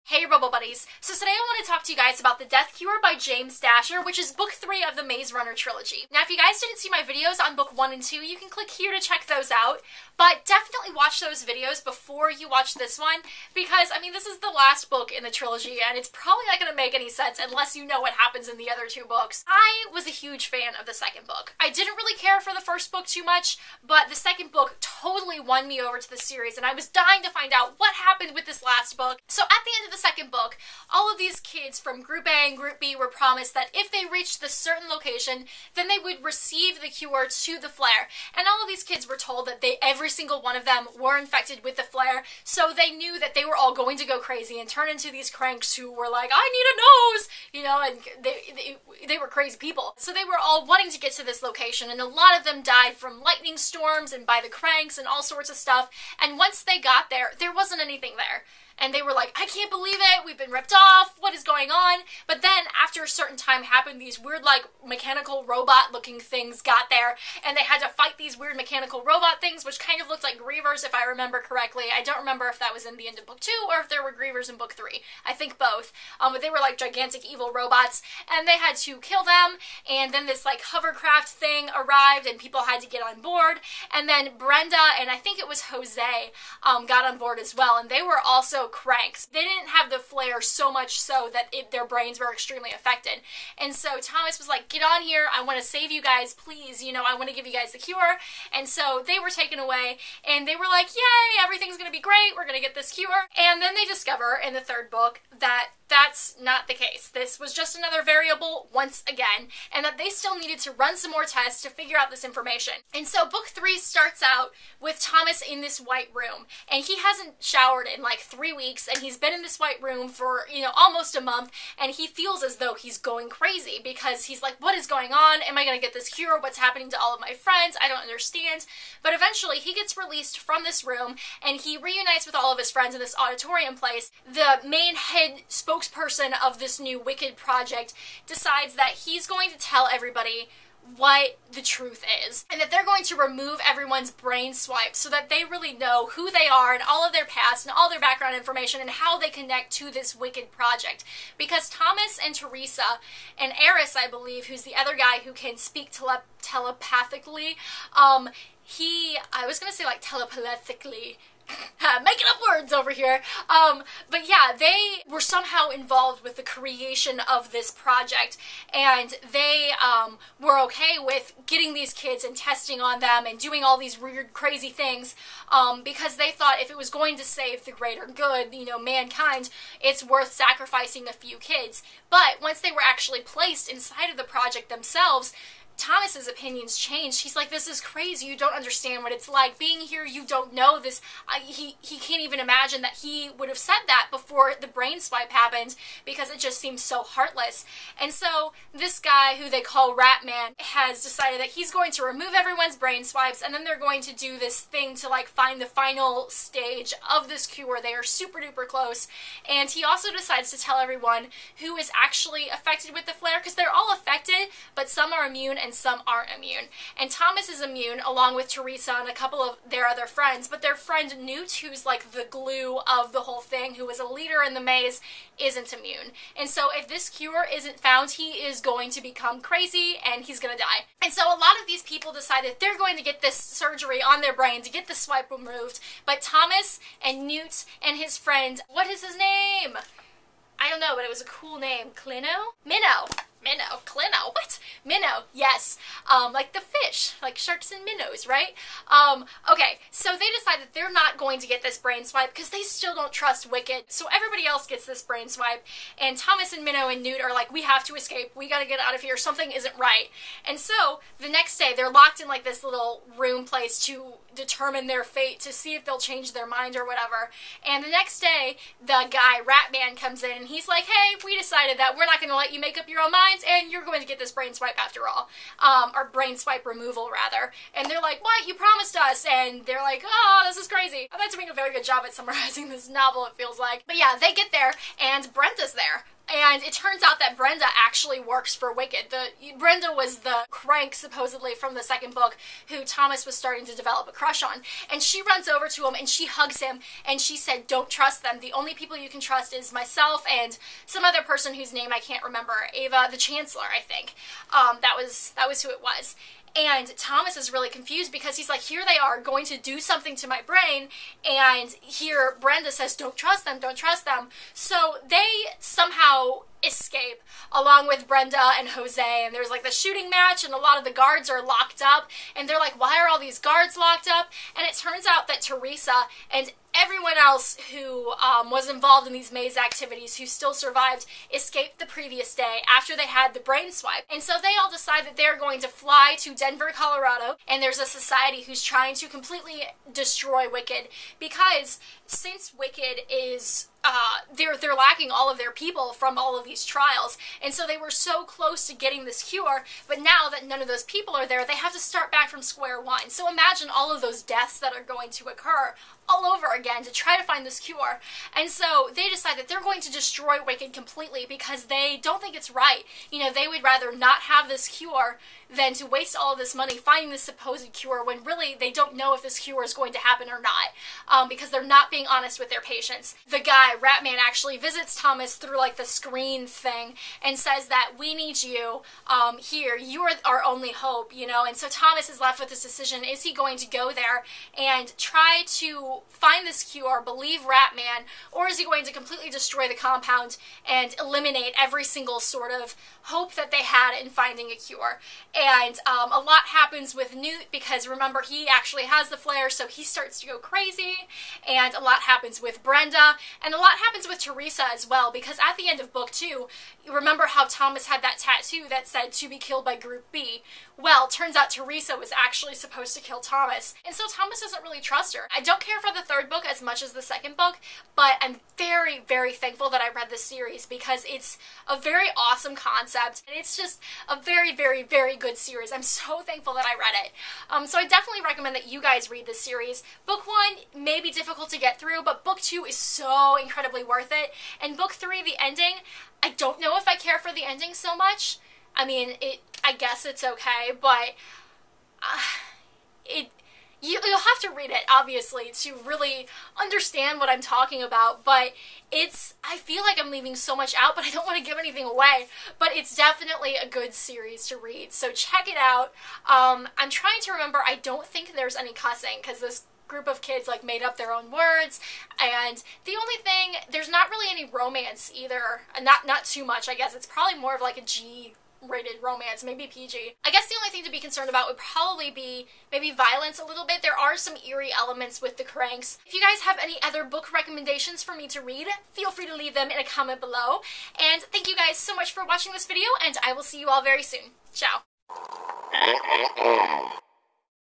Hey Robo-Buddies! So today I want to talk to you guys about The Death Cure by James Dasher, which is book 3 of the Maze Runner trilogy. Now if you guys didn't see my videos on book 1 and 2, you can click here to check those out, but definitely watch those videos before you watch this one, because, I mean, this is the last book in the trilogy, and it's probably not going to make any sense unless you know what happens in the other 2 books. I was a huge fan of the second book. I didn't really care for the first book too much, but the second book totally won me over to the series, and I was dying to find out what happened with this last book. So at the end of the second book, all of these kids from Group A and Group B were promised that if they reached this certain location, then they would receive the cure to the flare. And all of these kids were told that every single one of them were infected with the flare, so they knew that they were all going to go crazy and turn into these cranks who were like, I need a nose! You know, and they were crazy people. So they were all wanting to get to this location, and a lot of them died from lightning storms and by the cranks and all sorts of stuff. And once they got there, there wasn't anything there. And they were like, I can't believe it, we've been ripped off, what is going on? But then, after a certain time happened, these weird, like, mechanical robot-looking things got there, and they had to fight these weird mechanical robot things, which kind of looked like grievers, if I remember correctly. I don't remember if that was in the end of book 2, or if there were grievers in book 3. I think both. But they were, like, gigantic evil robots, and they had to kill them, and then this, like, hovercraft thing arrived, and people had to get on board, and then Brenda, and I think it was Jose, got on board as well, and they were also cranks. They didn't have the flare so much so that their brains were extremely affected. And so Thomas was like, get on here, I want to save you guys, please, you know, I want to give you guys the cure. And so they were taken away, and they were like, yay, everything's gonna be great, we're gonna get this cure. And then they discover in the third book that that's not the case. This was just another variable once again, and that they still needed to run some more tests to figure out this information. And so book 3 starts out with Thomas in this white room, and he hasn't showered in like 3 weeks, and he's been in this white room for, you know, almost a month, and he feels as though he's going crazy because he's like, what is going on? Am I gonna get this cure? What's happening to all of my friends? I don't understand. But eventually he gets released from this room, and he reunites with all of his friends in this auditorium place. The main head spokesperson of this new Wicked project decides that he's going to tell everybody what the truth is, and that they're going to remove everyone's brain swipes so that they really know who they are and all of their past and all their background information and how they connect to this Wicked project. Because Thomas and Teresa and Eris, I believe, who's the other guy who can speak telepathically, I was gonna say like telepathically, making up words over here. But yeah, they were somehow involved with the creation of this project, and they were okay with getting these kids and testing on them and doing all these weird, crazy things, because they thought if it was going to save the greater good, you know, mankind, it's worth sacrificing a few kids. But once they were actually placed inside of the project themselves, Thomas's opinions changed. He's like, this is crazy, you don't understand what it's like being here, you don't know this. He can't even imagine that he would have said that before the brain swipe happened, because it just seems so heartless. And so this guy, who they call Ratman, has decided that he's going to remove everyone's brain swipes, and then they're going to do this thing to like find the final stage of this cure. They are super duper close, and he also decides to tell everyone who is actually affected with the flare, because they're all affected, but some are immune and some aren't immune. And Thomas is immune, along with Teresa and a couple of their other friends, but their friend Newt, who's like the glue of the whole thing, who was a leader in the maze, isn't immune. And so if this cure isn't found, he is going to become crazy and he's gonna die. And so a lot of these people decided they're going to get this surgery on their brain to get the swipe removed, but Thomas and Newt and his friend, what is his name? I don't know, but it was a cool name. Clino? Minnow, Clino, what? Minnow, yes. Like the fish, like sharks and minnows, right? Okay, so they decide that they're not going to get this brain swipe because they still don't trust Wicked. So everybody else gets this brain swipe, and Thomas and Minnow and Newt are like, we have to escape, we gotta get out of here, something isn't right. And so the next day they're locked in like this little room place to determine their fate, to see if they'll change their mind or whatever. And the next day, the guy, Ratman, comes in and he's like, hey, we decided that we're not going to let you make up your own minds, and you're going to get this brain swipe after all. Or brain swipe removal, rather. And they're like, what? You promised us. And they're like, oh, this is crazy. I'm not doing a very good job at summarizing this novel, it feels like. But yeah, they get there, and Brenta's there. And it turns out that Brenda actually works for Wicked. Brenda was the crank, supposedly, from the second book, who Thomas was starting to develop a crush on. And she runs over to him and she hugs him and she said, don't trust them. The only people you can trust is myself and some other person whose name I can't remember. Ava, the Chancellor, I think. That was who it was. And Thomas is really confused because he's like, here they are going to do something to my brain, and here Brenda says, don't trust them, don't trust them. So they somehow escape along with Brenda and Jose, and there's like the shooting match, and a lot of the guards are locked up, and they're like, why are all these guards locked up? And it turns out that Teresa and everyone else who was involved in these maze activities, who still survived, escaped the previous day after they had the brain swipe. And so they all decide that they're going to fly to Denver, Colorado, and there's a society who's trying to completely destroy Wicked, because since Wicked is they're lacking all of their people from all of these trials, and so they were so close to getting this cure, but now that none of those people are there, they have to start back from square one. So imagine all of those deaths that are going to occur all over again to try to find this cure. And so they decide that they're going to destroy Wicked completely because they don't think it's right. You know, they would rather not have this cure than to waste all of this money finding this supposed cure when really they don't know if this cure is going to happen or not, because they're not being honest with their patients. The guy, Ratman, actually visits Thomas through like the screen thing and says that we need you here. You are our only hope, you know. And so Thomas is left with this decision. Is he going to go there and try to find this cure, believe Ratman, or is he going to completely destroy the compound and eliminate every single sort of hope that they had in finding a cure? And a lot happens with Newt, because remember, he actually has the flare, so he starts to go crazy, and a lot happens with Brenda, and a lot happens with Teresa as well, because at the end of book 2, you remember how Thomas had that tattoo that said to be killed by Group B? Well, turns out Teresa was actually supposed to kill Thomas, and so Thomas doesn't really trust her. I don't care for the third book as much as the second book, but I'm very, very thankful that I read this series, because it's a very awesome concept, and it's just a very, very, very good series. I'm so thankful that I read it. So I definitely recommend that you guys read this series. Book 1 may be difficult to get through, but book 2 is so incredibly worth it. And book 3, the ending, I don't know if I care for the ending so much. I mean, I guess it's okay, but you'll have to read it, obviously, to really understand what I'm talking about, but I feel like I'm leaving so much out, but I don't want to give anything away, but it's definitely a good series to read, so check it out. I'm trying to remember, I don't think there's any cussing, because this group of kids like made up their own words, and the only thing, there's not really any romance either, not too much, I guess. It's probably more of like a G-rated romance, maybe PG. I guess the only thing to be concerned about would probably be maybe violence a little bit. There are some eerie elements with the cranks. If you guys have any other book recommendations for me to read, feel free to leave them in a comment below. And thank you guys so much for watching this video, and I will see you all very soon. Ciao.